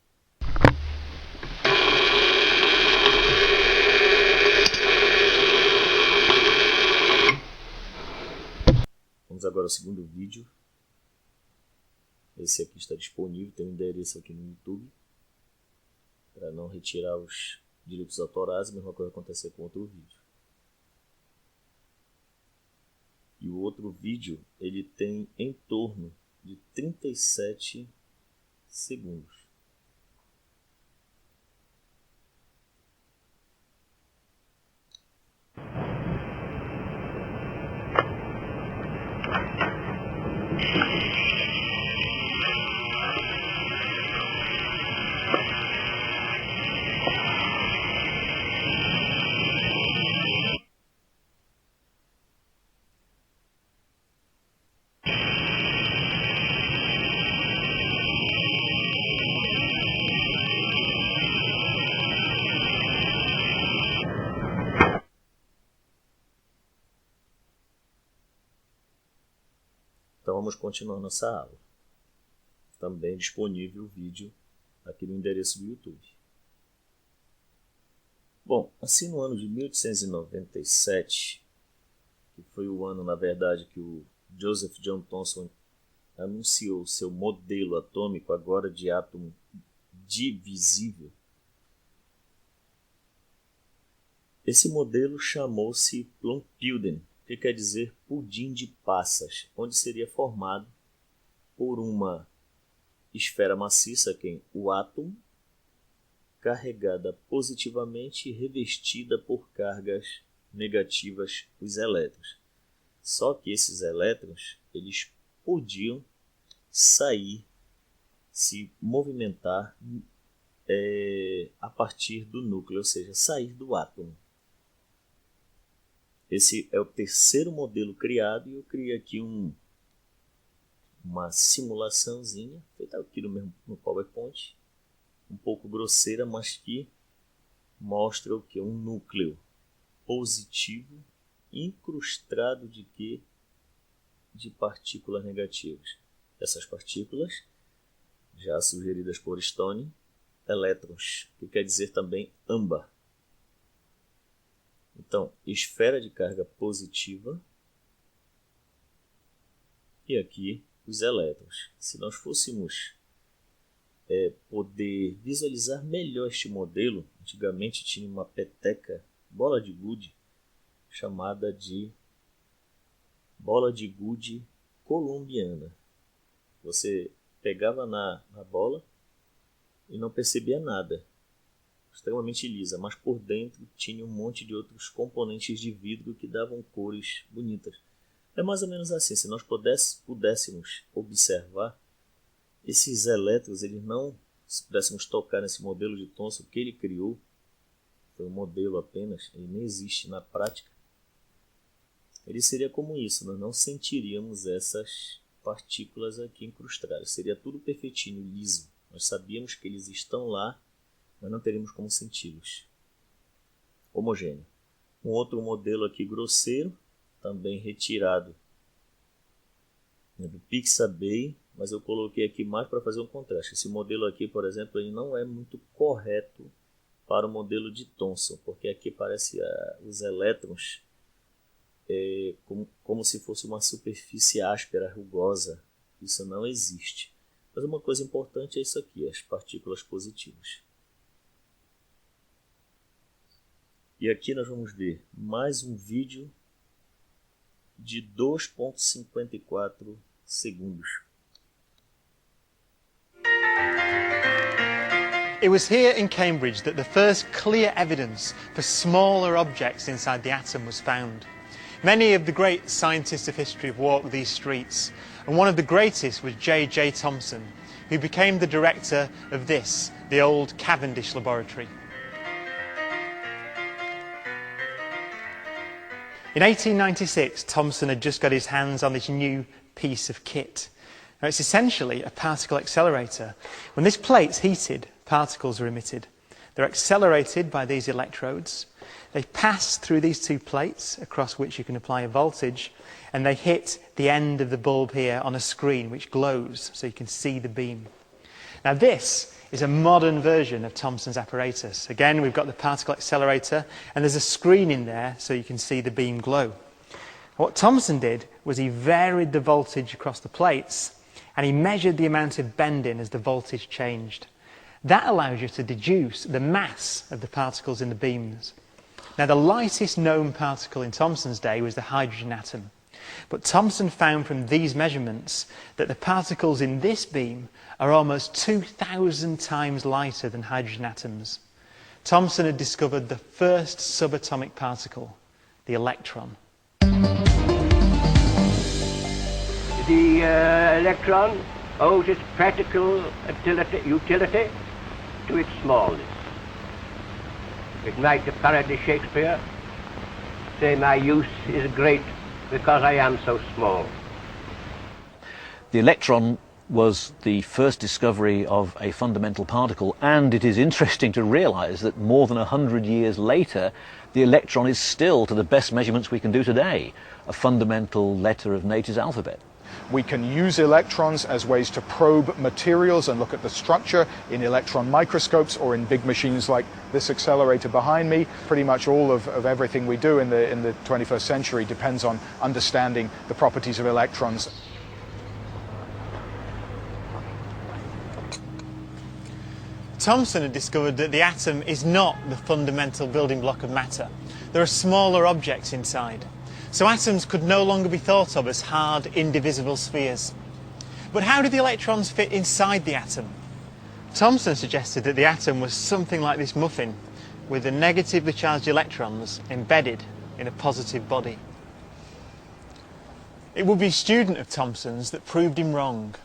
Vamos agora ao segundo vídeo. Esse aqui está disponível, tem um endereço aqui no YouTube, para não retirar os direitos autorais. A mesma coisa acontecer com outro vídeo. E o outro vídeo, ele tem em torno de 37 segundos. Então vamos continuar nossa aula. Também disponível o vídeo aqui no endereço do YouTube. Bom, assim no ano de 1897, que foi o ano, na verdade, que o Joseph John Thomson anunciou seu modelo atômico, agora de átomo divisível. Esse modelo chamou-se Bloom-Pilden, que quer dizer pudim de passas, onde seria formado por uma esfera maciça, o átomo, carregada positivamente e revestida por cargas negativas, os elétrons. Só que esses elétrons, eles podiam sair, se movimentar a partir do núcleo, ou seja, sair do átomo. Esse é o terceiro modelo criado, e eu criei aqui uma simulaçãozinha, feita aqui no PowerPoint, um pouco grosseira, mas que mostra o que? Um núcleo positivo incrustado de quê? De partículas negativas. Essas partículas, já sugeridas por Stoney, elétrons, que quer dizer também âmbar. Então, esfera de carga positiva e aqui os elétrons. Se nós fôssemos poder visualizar melhor este modelo, antigamente tinha uma peteca, bola de gude, chamada de bola de gude colombiana. Você pegava na bola e não percebia nada, extremamente lisa, mas por dentro tinha um monte de outros componentes de vidro que davam cores bonitas. É mais ou menos assim, se nós pudéssemos observar, esses elétrons, eles não, se pudéssemos tocar nesse modelo de Thomson que ele criou, foi um modelo apenas, ele nem existe na prática, ele seria como isso, nós não sentiríamos essas partículas aqui incrustadas, seria tudo perfeitinho, liso. Nós sabíamos que eles estão lá, mas não teríamos como senti-los. Homogêneo. Um outro modelo aqui grosseiro, também retirado do Pixabay, mas eu coloquei aqui mais para fazer um contraste. Esse modelo aqui, por exemplo, ele não é muito correto para o modelo de Thomson, porque aqui parece os elétrons como se fosse uma superfície áspera, rugosa. Isso não existe. Mas uma coisa importante é isso aqui, as partículas positivas. E aqui nós vamos ver mais um vídeo de 2,54 segundos. It was here in Cambridge that the first clear evidence for smaller objects inside the atom was found. Many of the great scientists of history have walked these streets, and one of the greatest was J.J. Thomson, who became the director of this, the old Cavendish laboratory. In 1896, Thomson had just got his hands on this new piece of kit. Now, it's essentially a particle accelerator. When this plate's heated, particles are emitted. They're accelerated by these electrodes. They pass through these two plates, across which you can apply a voltage, and they hit the end of the bulb here on a screen which glows, so you can see the beam. Now this is a modern version of Thomson's apparatus. Again, we've got the particle accelerator, and there's a screen in there so you can see the beam glow. What Thomson did was he varied the voltage across the plates, and he measured the amount of bending as the voltage changed. That allows you to deduce the mass of the particles in the beams. Now, the lightest known particle in Thomson's day was the hydrogen atom. But Thomson found from these measurements that the particles in this beam are almost 2,000 times lighter than hydrogen atoms. Thomson had discovered the first subatomic particle, the electron. The electron owes its practical utility to its smallness. It might, to parody Shakespeare, say my use is great because I am so small. The electron was the first discovery of a fundamental particle, and it is interesting to realise that more than 100 years later, the electron is still, to the best measurements we can do today, a fundamental letter of nature's alphabet. We can use electrons as ways to probe materials and look at the structure in electron microscopes or in big machines like this accelerator behind me. Pretty much all of everything we do in the 21st century depends on understanding the properties of electrons. Thomson had discovered that the atom is not the fundamental building block of matter. There are smaller objects inside. So atoms could no longer be thought of as hard, indivisible spheres. But how do the electrons fit inside the atom? Thomson suggested that the atom was something like this muffin, with the negatively charged electrons embedded in a positive body. It would be a student of Thomson's that proved him wrong.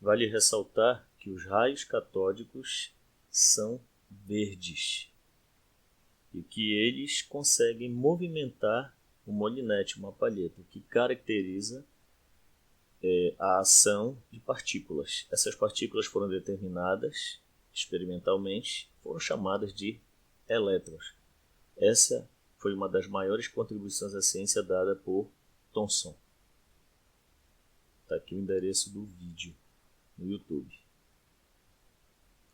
Vale ressaltar que os raios catódicos são verdes e que eles conseguem movimentar o molinete, uma palheta, o que caracteriza a ação de partículas. Essas partículas foram determinadas experimentalmente, foram chamadas de elétrons. Essa foi uma das maiores contribuições à ciência dada por Thomson. Está aqui o endereço do vídeo no YouTube.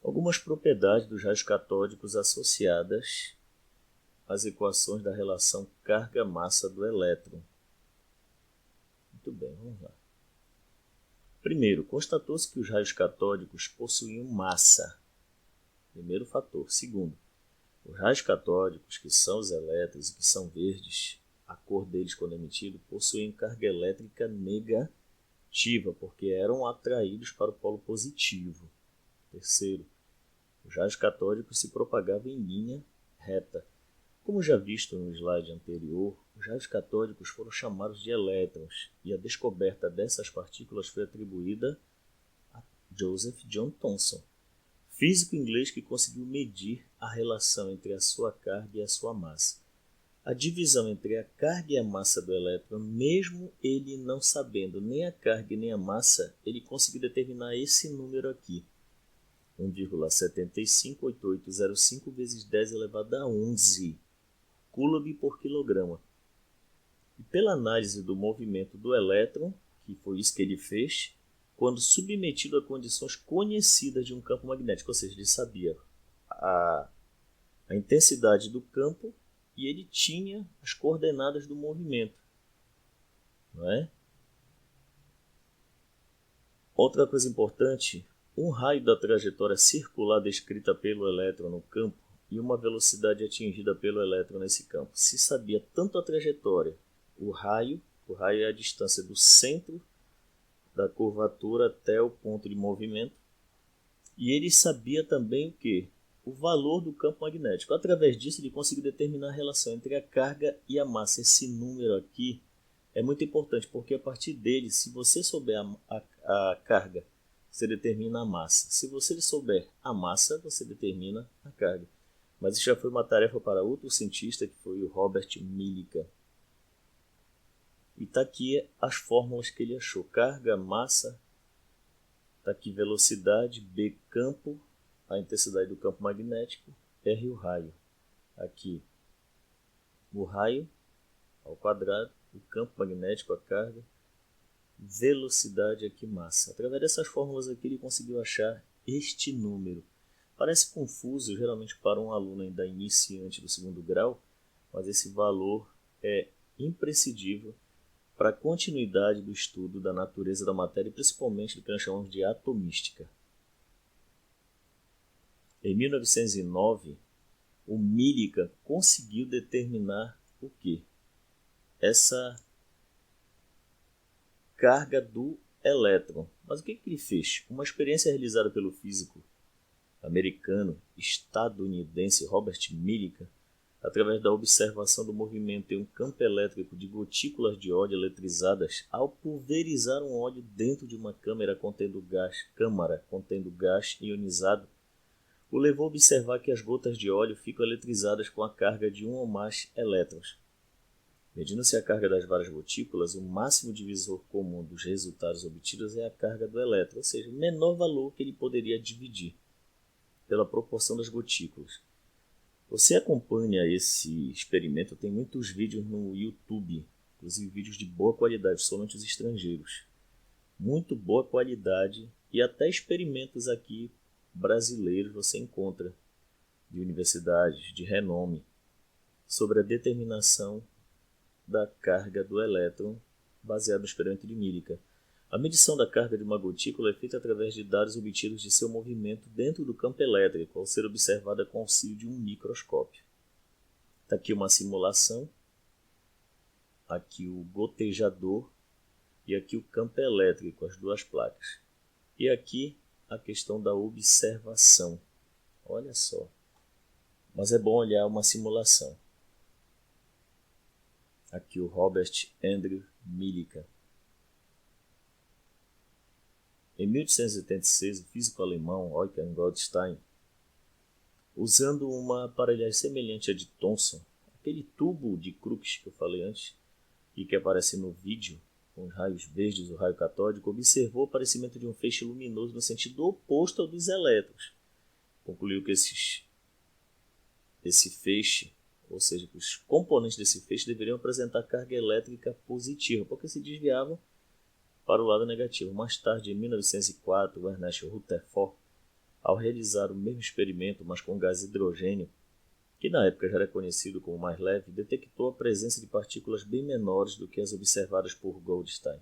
Algumas propriedades dos raios catódicos associadas às equações da relação carga-massa do elétron. Muito bem, vamos lá. Primeiro, constatou-se que os raios catódicos possuíam massa. Primeiro fator. Segundo, os raios catódicos, que são os elétrons e que são verdes, a cor deles quando emitido, possuem carga elétrica negativa, porque eram atraídos para o polo positivo. Terceiro, os raios catódicos se propagavam em linha reta. Como já visto no slide anterior, os raios catódicos foram chamados de elétrons, e a descoberta dessas partículas foi atribuída a Joseph John Thomson, físico inglês que conseguiu medir a relação entre a sua carga e a sua massa. A divisão entre a carga e a massa do elétron, mesmo ele não sabendo nem a carga nem a massa, ele conseguiu determinar esse número aqui, 1,758805 vezes 10 elevado a 11 coulomb por quilograma. E pela análise do movimento do elétron, que foi isso que ele fez, quando submetido a condições conhecidas de um campo magnético, ou seja, ele sabia a intensidade do campo e ele tinha as coordenadas do movimento. Não é? Outra coisa importante, um raio da trajetória circular descrita pelo elétron no campo e uma velocidade atingida pelo elétron nesse campo. Se sabia tanto a trajetória, o raio é a distância do centro da curvatura até o ponto de movimento, e ele sabia também o que? O valor do campo magnético. Através disso ele conseguiu determinar a relação entre a carga e a massa. Esse número aqui é muito importante, porque a partir dele, se você souber a carga, você determina a massa. Se você souber a massa, você determina a carga. Mas isso já foi uma tarefa para outro cientista, que foi o Robert Millikan. E está aqui as fórmulas que ele achou. Carga, massa, está aqui velocidade, B campo, a intensidade do campo magnético, R o raio. Aqui o raio ao quadrado, o campo magnético, a carga, velocidade aqui, massa. Através dessas fórmulas aqui ele conseguiu achar este número. Parece confuso geralmente para um aluno ainda iniciante do segundo grau, mas esse valor é imprescindível para a continuidade do estudo da natureza da matéria e principalmente do que nós chamamos de atomística. Em 1909, o Millikan conseguiu determinar o que? Essa carga do elétron. Mas o que ele fez? Uma experiência realizada pelo físico americano, estadunidense Robert Millikan, através da observação do movimento em um campo elétrico de gotículas de óleo eletrizadas, ao pulverizar um óleo dentro de uma câmara contendo gás ionizado, o levou a observar que as gotas de óleo ficam eletrizadas com a carga de um ou mais elétrons. Medindo-se a carga das várias gotículas, o máximo divisor comum dos resultados obtidos é a carga do elétron, ou seja, o menor valor que ele poderia dividir pela proporção das gotículas. Você acompanha esse experimento, tem muitos vídeos no YouTube, inclusive vídeos de boa qualidade, somente os estrangeiros. Muito boa qualidade e até experimentos aqui brasileiros você encontra, de universidades de renome, sobre a determinação da carga do elétron baseado no experimento de Millikan. A medição da carga de uma gotícula é feita através de dados obtidos de seu movimento dentro do campo elétrico, ao ser observada com auxílio de um microscópio. Está aqui uma simulação, aqui o gotejador e aqui o campo elétrico, as duas placas. E aqui a questão da observação. Olha só. Mas é bom olhar uma simulação. Aqui o Robert Andrew Millikan. Em 1886, o físico alemão Eugen Goldstein, usando uma aparelhagem semelhante à de Thomson, aquele tubo de Crookes que eu falei antes, e que aparece no vídeo, com os raios verdes, o raio catódico, observou o aparecimento de um feixe luminoso no sentido oposto ao dos elétrons. Concluiu que esse feixe, ou seja, que os componentes desse feixe deveriam apresentar carga elétrica positiva, porque se desviavam para o lado negativo. Mais tarde, em 1904, o Ernest Rutherford, ao realizar o mesmo experimento, mas com gás hidrogênio, que na época já era conhecido como mais leve, detectou a presença de partículas bem menores do que as observadas por Goldstein,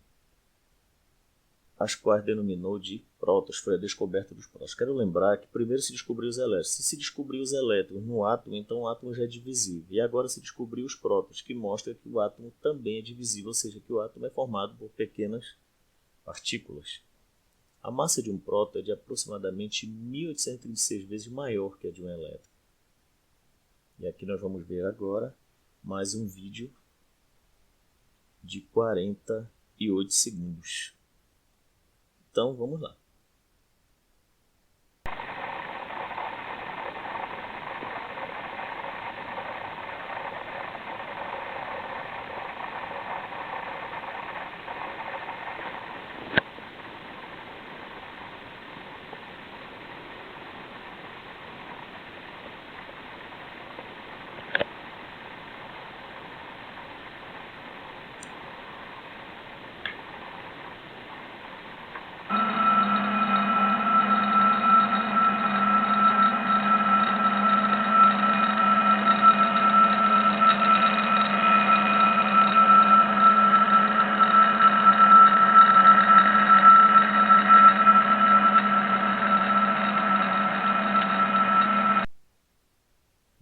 as quais denominou de prótons. Foi a descoberta dos prótons. Quero lembrar que primeiro se descobriu os elétrons. Se se descobriu os elétrons no átomo, então o átomo já é divisível. E agora se descobriu os prótons, que mostra que o átomo também é divisível, ou seja, que o átomo é formado por pequenas partículas. A massa de um próton é de aproximadamente 1836 vezes maior que a de um elétron. E aqui nós vamos ver agora mais um vídeo de 48 segundos. Então vamos lá.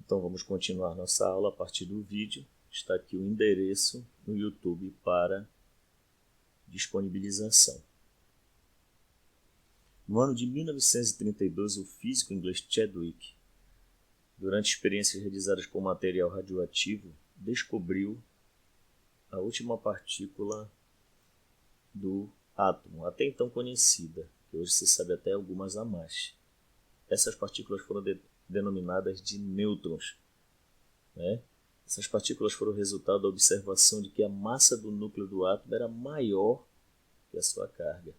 Então vamos continuar nossa aula a partir do vídeo. Está aqui o endereço no YouTube para disponibilização. No ano de 1932, o físico inglês Chadwick, durante experiências realizadas com material radioativo, descobriu a última partícula do átomo, até então conhecida, que hoje se sabe até algumas a mais. Essas partículas foram denominadas de nêutrons, né? Essas partículas foram resultado da observação de que a massa do núcleo do átomo era maior que a sua carga.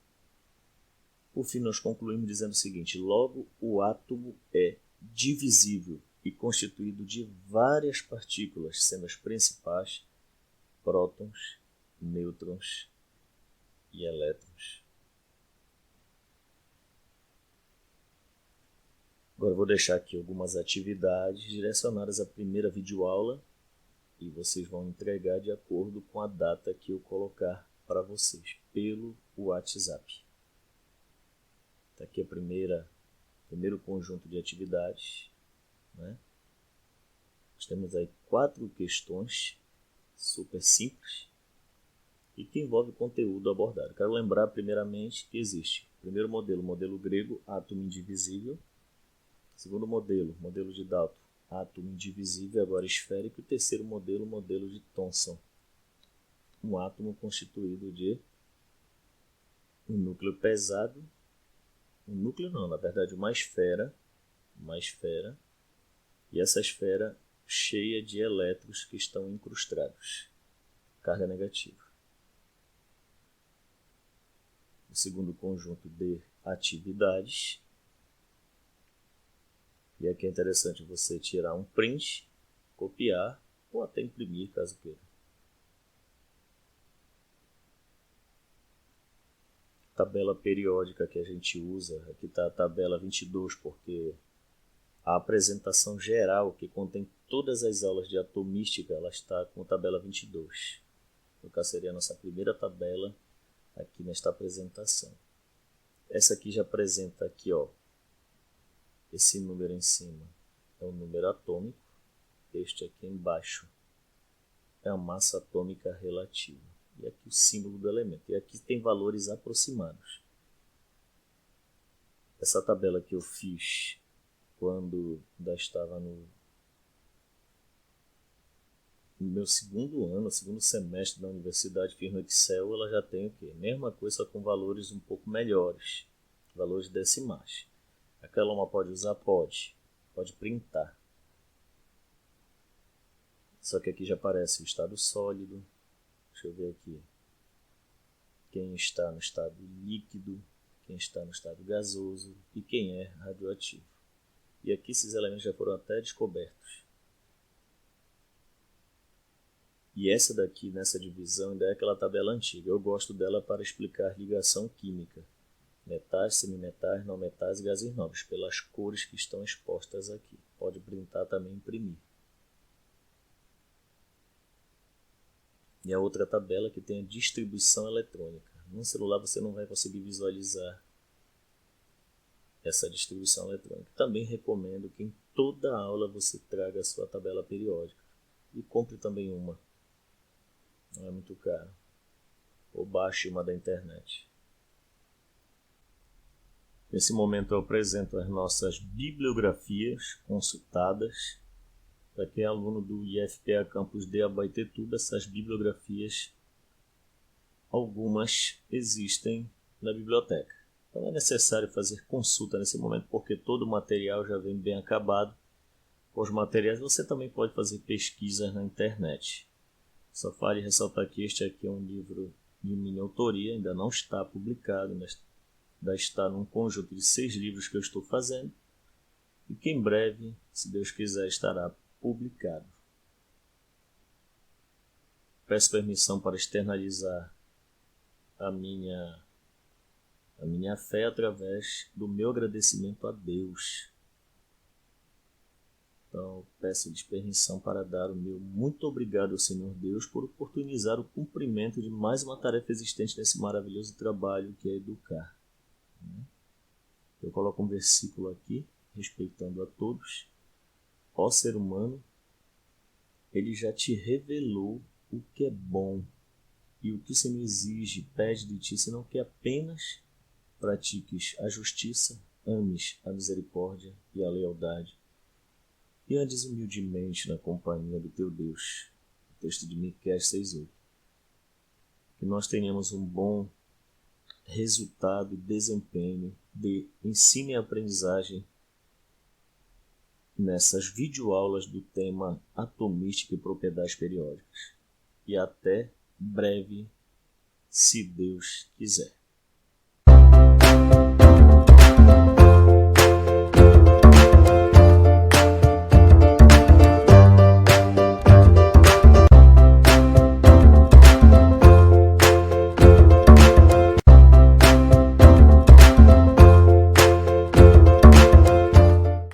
Por fim, nós concluímos dizendo o seguinte: logo, o átomo é divisível e constituído de várias partículas, sendo as principais prótons, nêutrons e elétrons. Agora eu vou deixar aqui algumas atividades direcionadas à primeira videoaula e vocês vão entregar de acordo com a data que eu colocar para vocês pelo WhatsApp. Está aqui primeiro conjunto de atividades, né? Nós temos aí 4 questões super simples e que envolve conteúdo abordado. Quero lembrar primeiramente que existe o primeiro modelo, modelo grego, átomo indivisível. Segundo modelo, modelo de Dalton, átomo indivisível, agora esférico. E o terceiro modelo, modelo de Thomson, um átomo constituído de um núcleo pesado, na verdade uma esfera, e essa esfera cheia de elétrons que estão incrustados, carga negativa. O segundo conjunto de atividades. E aqui é interessante você tirar um print, copiar ou até imprimir, caso queira. Tabela periódica que a gente usa, aqui está a tabela 22, porque a apresentação geral, que contém todas as aulas de atomística, ela está com a tabela 22. No caso, seria a nossa primeira tabela aqui nesta apresentação. Essa aqui já apresenta aqui, ó. Esse número em cima é o número atômico, este aqui embaixo é a massa atômica relativa. E aqui o símbolo do elemento. E aqui tem valores aproximados. Essa tabela que eu fiz quando ainda estava no meu segundo semestre da universidade, fiz no Excel, ela já tem o quê? Mesma coisa, só com valores um pouco melhores, valores decimais. Aquela uma pode usar? Pode printar. Só que aqui já aparece o estado sólido. Deixa eu ver aqui. Quem está no estado líquido, quem está no estado gasoso e quem é radioativo. E aqui esses elementos já foram até descobertos. E essa daqui, nessa divisão, ainda é aquela tabela antiga. Eu gosto dela para explicar ligação química. Metais, semimetais, não metais e gases nobres, pelas cores que estão expostas aqui. Pode printar também e imprimir. E a outra tabela que tem a distribuição eletrônica. No celular você não vai conseguir visualizar essa distribuição eletrônica. Também recomendo que em toda aula você traga a sua tabela periódica. E compre também uma. Não é muito caro. Ou baixe uma da internet. Nesse momento eu apresento as nossas bibliografias consultadas. Para quem é aluno do IFPA Campus de Abaetetuba, essas bibliografias, algumas existem na biblioteca. Não é necessário fazer consulta nesse momento, porque todo o material já vem bem acabado. Com os materiais você também pode fazer pesquisas na internet. Só vale ressaltar que este aqui é um livro de minha autoria, ainda não está publicado, ainda está num conjunto de 6 livros que eu estou fazendo, e que em breve, se Deus quiser, estará publicado. Peço permissão para externalizar a minha fé através do meu agradecimento a Deus. Então, peço-lhes permissão para dar o meu muito obrigado ao Senhor Deus por oportunizar o cumprimento de mais uma tarefa existente nesse maravilhoso trabalho que é educar. Eu coloco um versículo aqui, respeitando a todos. Ó ser humano, ele já te revelou o que é bom e o que o Senhor exige, pede de ti, senão que apenas pratiques a justiça, ames a misericórdia e a lealdade e andes humildemente na companhia do teu Deus. O texto de Miqueias 6:8. Que nós tenhamos um bom resultado e desempenho de ensino e aprendizagem nessas videoaulas do tema atomística e propriedades periódicas. E até breve, se Deus quiser.